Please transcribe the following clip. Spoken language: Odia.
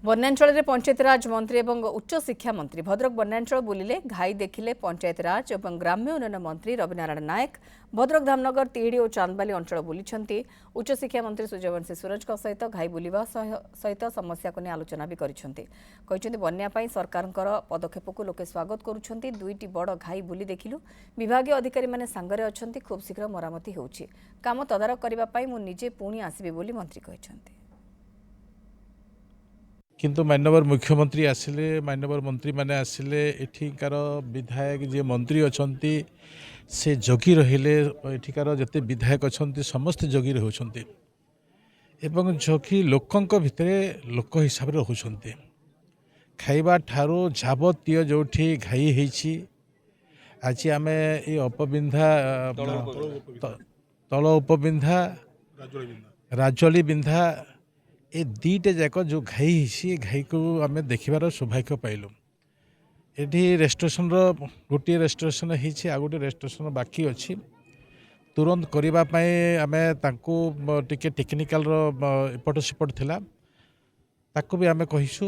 ବନ୍ୟାଞ୍ଚଳରେ ପଞ୍ଚାୟତିରାଜ ମନ୍ତ୍ରୀ ଏବଂ ଉଚ୍ଚଶିକ୍ଷା ମନ୍ତ୍ରୀ ଭଦ୍ରକ ବନ୍ୟାଞ୍ଚଳ ବୁଲିଲେ। ଘାଇ ଦେଖିଲେ ପଞ୍ଚାୟତିରାଜ ଏବଂ ଗ୍ରାମ୍ୟ ଉନ୍ନୟନ ମନ୍ତ୍ରୀ ରବିନାରାୟଣ ନାୟକ। ଭଦ୍ରକ ଧାମନଗର ତିହିଡି ଓ ଚାନ୍ଦବାଲି ଅଞ୍ଚଳ ବୁଲିଛନ୍ତି। ଉଚ୍ଚଶିକ୍ଷା ମନ୍ତ୍ରୀ ସୂର୍ଯ୍ୟବଂଶୀ ସୁରଜଙ୍କ ସହିତ ଘାଇ ବୁଲିବା ସହିତ ସମସ୍ୟାକୁ ନେଇ ଆଲୋଚନା ବି କରିଛନ୍ତି। କହିଛନ୍ତି ବନ୍ୟା ପାଇଁ ସରକାରଙ୍କର ପଦକ୍ଷେପକୁ ଲୋକେ ସ୍ୱାଗତ କରୁଛନ୍ତି। ଦୁଇଟି ବଡ଼ ଘାଇ ବୁଲି ଦେଖିଲୁ। ବିଭାଗୀୟ ଅଧିକାରୀମାନେ ସାଙ୍ଗରେ ଅଛନ୍ତି। ଖୁବ୍ ଶୀଘ୍ର ମରାମତି ହେଉଛି। କାମ ତଦାରଖ କରିବା ପାଇଁ ମୁଁ ନିଜେ ପୁଣି ଆସିବି ବୋଲି ମନ୍ତ୍ରୀ କହିଛନ୍ତି। किंतु माननीय मुख्यमंत्री आसिले माननीय मंत्री मैंने आसिले एठिकार विधायक जी मंत्री अच्छा से जगी रहिले एठिकार जिते विधायक अच्छा समस्ते जगी रोचे एवं जगी लोकों भितर लोक हिसाब से रोचे खाइबा ठारू जावतीय जो घाई होती आज आम ये अपबिंधा तल उपबिंधा राजली बिंधा ए दीटे जाक जो घाई है घाई को आम देखार सौभाग्य पाइलु। ये रेस्टोरेशन गोटे रेस्टोरेशन होती आ गए रेस्टोरेशन बाकी अच्छी तुरंत करने आम टे टेक्निकाल एपट सेपट थिला ताकू भी आम कहीसु